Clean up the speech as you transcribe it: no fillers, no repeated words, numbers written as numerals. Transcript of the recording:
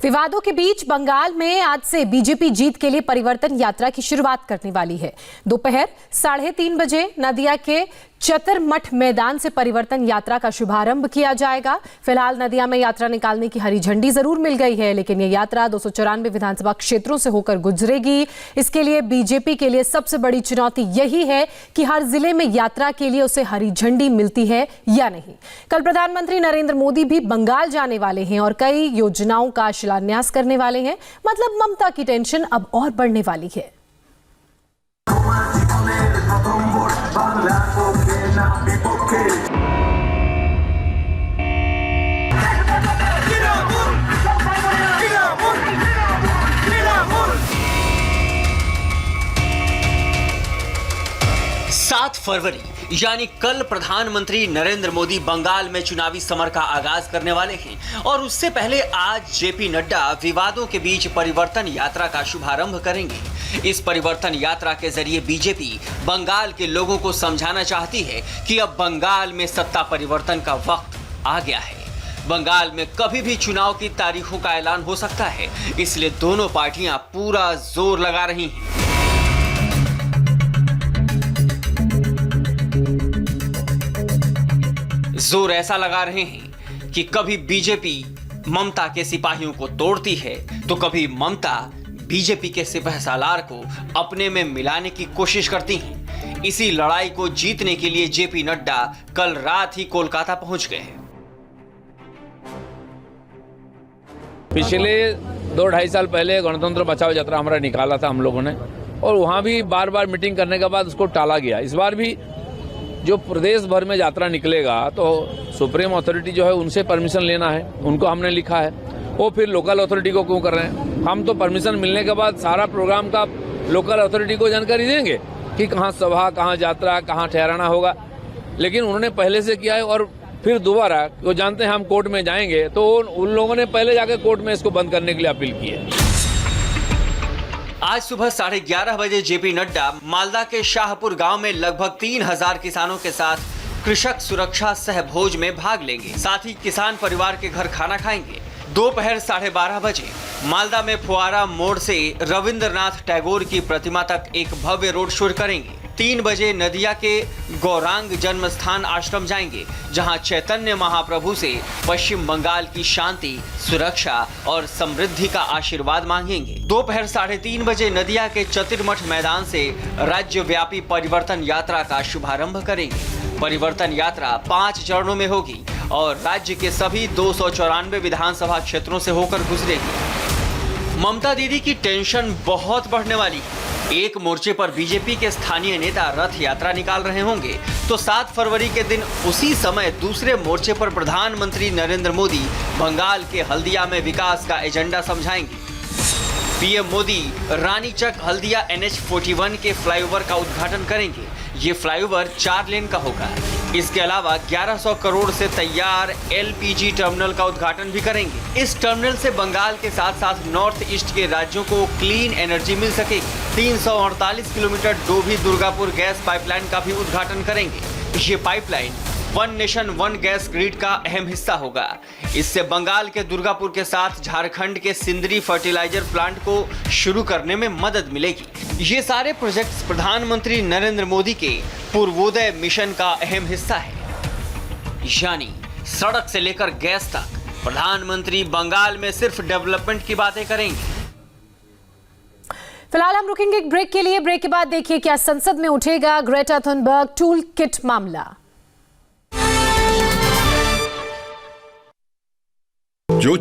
विवादों के बीच बंगाल में आज से बीजेपी जीत के लिए परिवर्तन यात्रा की शुरुआत करने वाली है। दोपहर 3:30 बजे नदिया के चतुरमठ मैदान से परिवर्तन यात्रा का शुभारंभ किया जाएगा। फिलहाल नदिया में यात्रा निकालने की हरी झंडी जरूर मिल गई है, लेकिन यह यात्रा 294 विधानसभा क्षेत्रों से होकर गुजरेगी। इसके लिए बीजेपी के लिए सबसे बड़ी चुनौती यही है कि हर जिले में यात्रा के लिए उसे हरी झंडी मिलती है या नहीं। कल प्रधानमंत्री नरेंद्र मोदी भी बंगाल जाने वाले हैं और कई योजनाओं का शिलान्यास करने वाले हैं। मतलब ममता की टेंशन अब और बढ़ने वाली है। सात फरवरी यानी कल प्रधानमंत्री नरेंद्र मोदी बंगाल में चुनावी समर का आगाज करने वाले हैं और उससे पहले आज जेपी नड्डा विवादों के बीच परिवर्तन यात्रा का शुभारंभ करेंगे। इस परिवर्तन यात्रा के जरिए बीजेपी बंगाल के लोगों को समझाना चाहती है कि अब बंगाल में सत्ता परिवर्तन का वक्त आ गया है। बंगाल में कभी भी चुनाव की तारीखों का ऐलान हो सकता है, इसलिए दोनों पार्टियां पूरा जोर लगा रही हैं। जोर ऐसा लगा रहे हैं कि कभी बीजेपी ममता के सिपाहियों को तोड़ती है तो कभी ममता बीजेपी के सिपहसालार को अपने में मिलाने की कोशिश करती हैं। इसी लड़ाई को जीतने के लिए जेपी नड्डा कल रात ही कोलकाता पहुंच गए हैं। पिछले 2-2.5 साल पहले गणतंत्र बचाओ यात्रा हमारा निकाला था हम लोगों ने, और वहां भी बार बार मीटिंग करने के बाद उसको टाला गया। इस बार भी जो प्रदेश भर में यात्रा निकलेगा तो सुप्रीम अथॉरिटी जो है उनसे परमिशन लेना है, उनको हमने लिखा है। वो फिर लोकल अथॉरिटी को क्यों कर रहे हैं? हम तो परमिशन मिलने के बाद सारा प्रोग्राम का लोकल अथॉरिटी को जानकारी देंगे कि कहाँ सभा, कहाँ यात्रा, कहाँ ठहराना होगा। लेकिन उन्होंने पहले से किया है और फिर दोबारा वो जानते हैं हम कोर्ट में जाएंगे, तो उन लोगों ने पहले जाकर कोर्ट में इसको बंद करने के लिए अपील की है। आज सुबह 11:30 बजे जेपी नड्डा मालदा के शाहपुर गांव में लगभग 3000 किसानों के साथ कृषक सुरक्षा सहभोज में भाग लेंगे। साथ ही किसान परिवार के घर खाना खाएंगे। दोपहर 12:30 बजे मालदा में फुआरा मोड़ से रविंद्रनाथ टैगोर की प्रतिमा तक एक भव्य रोड शो करेंगे। 3 बजे नदिया के गौरांग जन्म स्थान आश्रम जाएंगे, जहां चैतन्य महाप्रभु से पश्चिम बंगाल की शांति, सुरक्षा और समृद्धि का आशीर्वाद मांगेंगे। दोपहर 3:30 बजे नदिया के चतुरमठ मैदान से राज्यव्यापी परिवर्तन यात्रा का शुभारंभ करेंगे। परिवर्तन यात्रा 5 चरणों में होगी और राज्य के सभी 294 विधानसभा क्षेत्रों से होकर गुजरेगी। ममता दीदी की टेंशन बहुत बढ़ने वाली है। एक मोर्चे पर बीजेपी के स्थानीय नेता रथ यात्रा निकाल रहे होंगे, तो 7 फरवरी के दिन उसी समय दूसरे मोर्चे पर प्रधानमंत्री नरेंद्र मोदी बंगाल के हल्दिया में विकास का एजेंडा समझाएंगे। पीएम मोदी रानीचक हल्दिया NH41 के फ्लाईओवर का उद्घाटन करेंगे। ये फ्लाईओवर 4 लेन का होगा। इसके अलावा 1100 करोड़ से तैयार LPG टर्मिनल का उद्घाटन भी करेंगे। इस टर्मिनल से बंगाल के साथ साथ नॉर्थ ईस्ट के राज्यों को क्लीन एनर्जी मिल सकेगी। 348 kilometre Dobhi Durgapur gas pipeline का भी उद्घाटन करेंगे। ये pipeline one nation one gas grid का अहम हिस्सा होगा। इससे बंगाल के दुर्गापुर के साथ झारखंड के सिंदरी फर्टिलाइजर प्लांट को शुरू करने में मदद मिलेगी। ये सारे प्रोजेक्ट्स प्रधानमंत्री नरेंद्र मोदी के पूर्वोदय मिशन का अहम हिस्सा है। यानी सड़क से लेकर गैस तक प्रधानमंत्री बंगाल में सिर्फ डेवलपमेंट की बातें करेंगे। फिलहाल हम रुकेंगे एक ब्रेक के लिए। ब्रेक के बाद देखिए क्या संसद में उठेगा ग्रेटा थुनबर्ग टूल किट मामला।